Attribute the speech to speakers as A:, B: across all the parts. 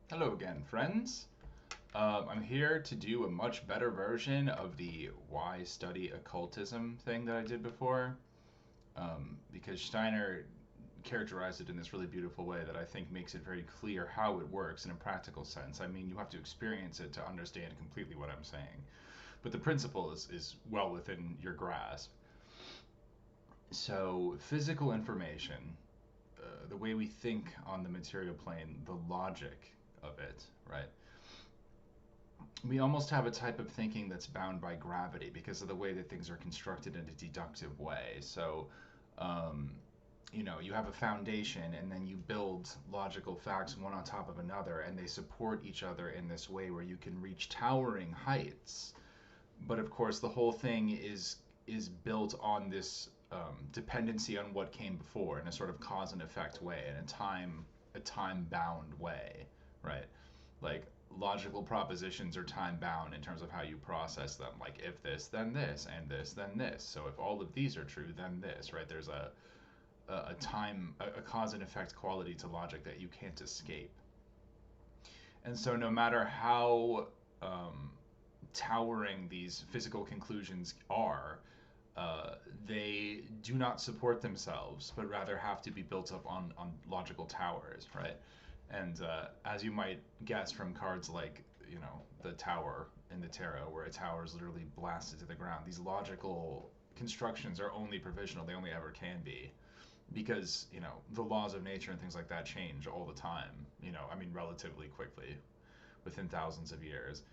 A: Hello again, friends. I'm here to do a much better version of the why study occultism thing that I did before, because Steiner characterized it in this really beautiful way that I think makes it very clear how it works in a practical sense. I mean, you have to experience it to understand completely what I'm saying, but the principle is well within your grasp. So, physical information, the way we think on the material plane, the logic of it, right? We almost have a type of thinking that's bound by gravity because of the way that things are constructed in a deductive way. So, um, you have a foundation and then you build logical facts one on top of another, and they support each other in this way where you can reach towering heights. But of course, the whole thing is built on this dependency on what came before in a sort of cause and effect way, in a time bound way, right? Like logical propositions are time bound in terms of how you process them. Like if this, then this, and this, then this. So if all of these are true, then this, right? There's a cause and effect quality to logic that you can't escape. And so no matter how um, towering these physical conclusions are, uh, they do not support themselves, but rather have to be built up on logical towers, right? And as you might guess from cards like, the tower in the tarot, where a tower is literally blasted to the ground, these logical constructions are only provisional, they only ever can be. Because, the laws of nature and things like that change all the time, I mean, relatively quickly, within thousands of years.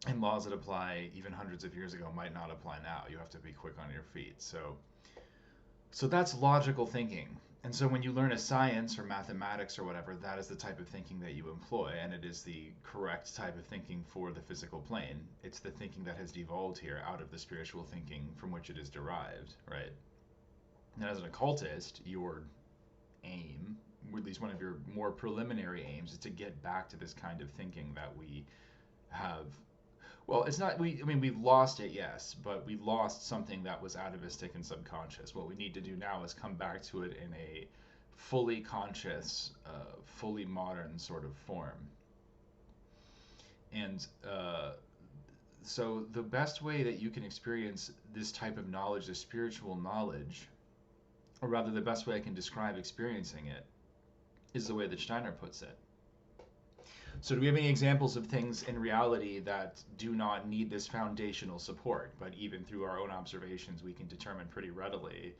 A: And laws that apply even hundreds of years ago might not apply now. You have to be quick on your feet. So that's logical thinking. And so when you learn a science or mathematics or whatever, that is the type of thinking that you employ, and it is the correct type of thinking for the physical plane. It's the thinking that has devolved here out of the spiritual thinking from which it is derived, right? And as an occultist, your aim, or at least one of your more preliminary aims, is to get back to this kind of thinking that we have. Well, it's not. I mean, we've lost it, yes, but we lost something that was atavistic and subconscious. What we need to do now is come back to it in a fully conscious, fully modern sort of form. And so, the best way that you can experience this type of knowledge, this spiritual knowledge, or rather, the best way I can describe experiencing it, is the way that Steiner puts it. So, do we have any examples of things in reality that do not need this foundational support, but even through our own observations, we can determine pretty readily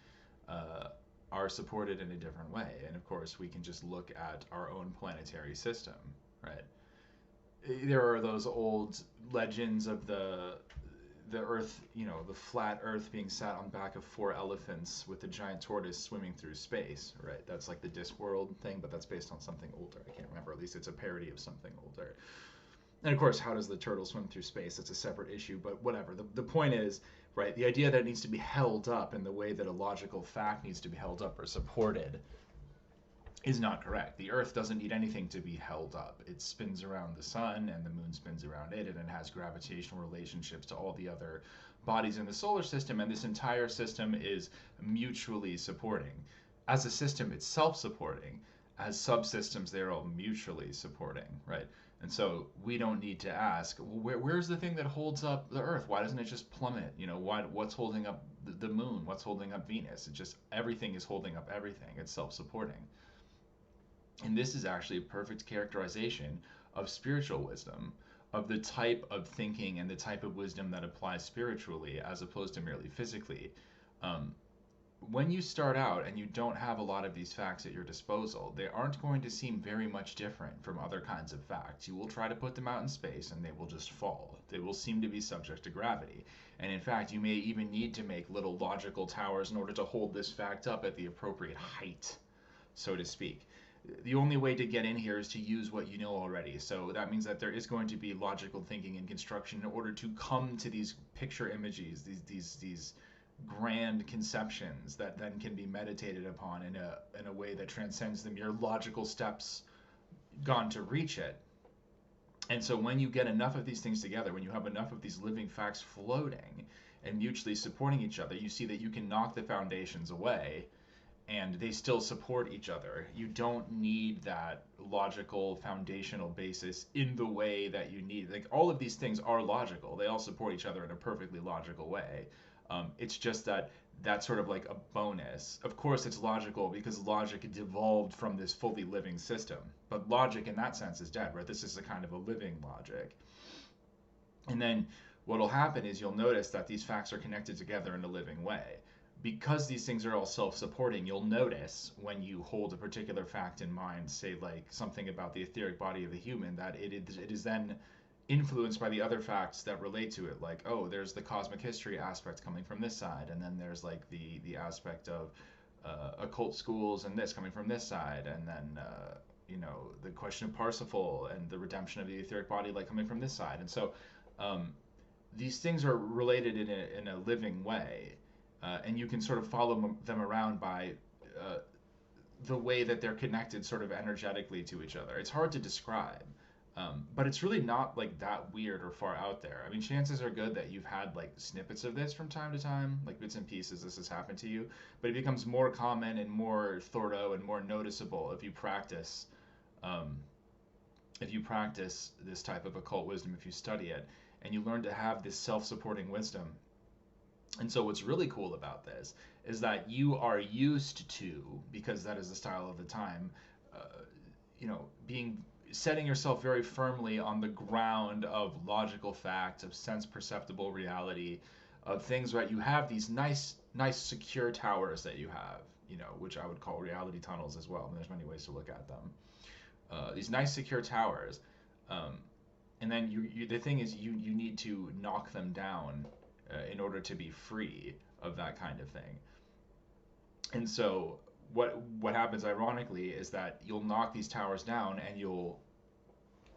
A: uh, are supported in a different way? And of course, we can just look at our own planetary system, right? There are those old legends of the Earth, the flat Earth being sat on the back of four elephants with a giant tortoise swimming through space, right? That's like the Discworld thing, but that's based on something older. I can't remember. At least it's a parody of something older. And of course, how does the turtle swim through space? That's a separate issue, but whatever. The point is, right, the idea that it needs to be held up in the way that a logical fact needs to be held up or supported is not correct. The Earth doesn't need anything to be held up. It spins around the sun, and the moon spins around it, and it has gravitational relationships to all the other bodies in the solar system, and this entire system is mutually supporting. As a system, it's self supporting. As subsystems, they're all mutually supporting, right? And so we don't need to ask, well, where's the thing that holds up the Earth? Why doesn't it just plummet? What's holding up the moon? What's holding up Venus? It just, everything is holding up everything. It's self supporting. And this is actually a perfect characterization of spiritual wisdom, of the type of thinking and the type of wisdom that applies spiritually as opposed to merely physically. Um, when you start out and you don't have a lot of these facts at your disposal, they aren't going to seem very much different from other kinds of facts. You will try to put them out in space and they will just fall. They will seem to be subject to gravity. And in fact, you may even need to make little logical towers in order to hold this fact up at the appropriate height, so to speak. The only way to get in here is to use what you know already. So that means that there is going to be logical thinking and construction in order to come to these picture images, these grand conceptions that then can be meditated upon in a way that transcends the mere logical steps gone to reach it. And so when you get enough of these things together, when you have enough of these living facts floating and mutually supporting each other, you see that you can knock the foundations away and they still support each other. You don't need that logical foundational basis in the way that you need. Like all of these things are logical. They all support each other in a perfectly logical way. It's just that that's sort of like a bonus. Of course, it's logical because logic devolved from this fully living system. But logic in that sense is dead, right? This is a kind of a living logic. And then what'll happen is you'll notice that these facts are connected together in a living way. Because these things are all self-supporting, you'll notice when you hold a particular fact in mind, say like something about the etheric body of the human, that it is then influenced by the other facts that relate to it. Like, oh, there's the cosmic history aspect coming from this side, and then there's like the aspect of occult schools and this coming from this side, and then the question of Parsifal and the redemption of the etheric body like coming from this side. And so um, these things are related in a living way, and you can sort of follow them around by uh, the way that they're connected sort of energetically to each other. It's hard to describe, but it's really not like that weird or far out there. I mean, chances are good that you've had like snippets of this from time to time, like bits and pieces. This has happened to you, but it becomes more common and more thorough and more noticeable if you practice. Um, if you practice this type of occult wisdom, if you study it, and you learn to have this self-supporting wisdom. And so what's really cool about this is that you are used to, because that is the style of the time, being setting yourself very firmly on the ground of logical fact, of sense perceptible reality, of things, right? You have these nice secure towers that you have, which I would call reality tunnels as well. And there's many ways to look at them. These nice secure towers, um, and then the thing is you need to knock them down in order to be free of that kind of thing. And so what happens ironically is that you'll knock these towers down and you'll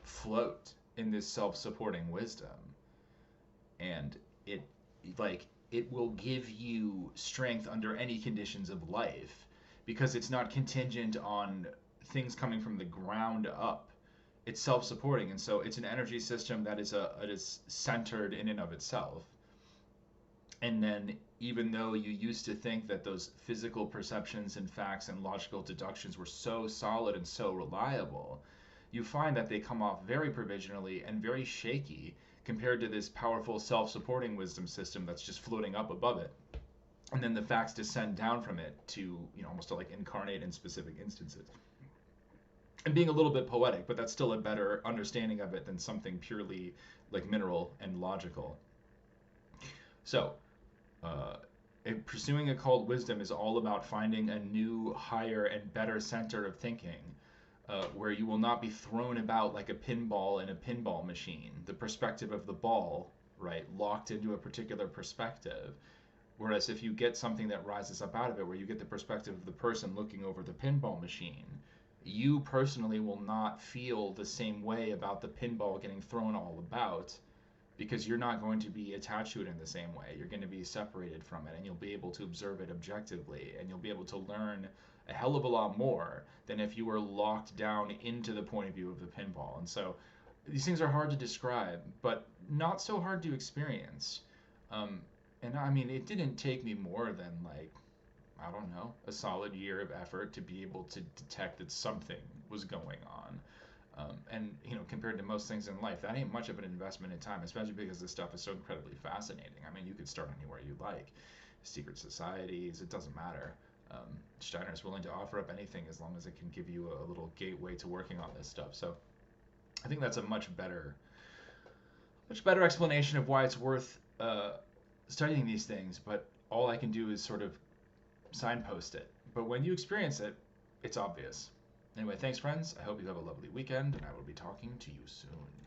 A: float in this self-supporting wisdom, and it it will give you strength under any conditions of life because it's not contingent on things coming from the ground up. It's self-supporting, and so it's an energy system that is centered in and of itself. And then even though you used to think that those physical perceptions and facts and logical deductions were so solid and so reliable, you find that they come off very provisionally and very shaky compared to this powerful self-supporting wisdom system that's just floating up above it. And then the facts descend down from it to, almost to like incarnate in specific instances. And being a little bit poetic, but that's still a better understanding of it than something purely like mineral and logical. So, uh, pursuing occult wisdom is all about finding a new, higher, and better center of thinking, where you will not be thrown about like a pinball in a pinball machine. The perspective of the ball, right, locked into a particular perspective. Whereas if you get something that rises up out of it, where you get the perspective of the person looking over the pinball machine, you personally will not feel the same way about the pinball getting thrown all about, because you're not going to be attached to it in the same way. You're going to be separated from it, and you'll be able to observe it objectively, and you'll be able to learn a hell of a lot more than if you were locked down into the point of view of the pinball. And so these things are hard to describe, but not so hard to experience. And I mean, it didn't take me more than like, I don't know, a solid year of effort to be able to detect that something was going on. And compared to most things in life, that ain't much of an investment in time, especially because this stuff is so incredibly fascinating. I mean, you could start anywhere you like. Secret societies, it doesn't matter. Steiner's willing to offer up anything as long as it can give you a little gateway to working on this stuff. So I think that's a much better explanation of why it's worth studying these things. But all I can do is sort of signpost it. But when you experience it, it's obvious. Anyway, thanks, friends. I hope you have a lovely weekend, and I will be talking to you soon.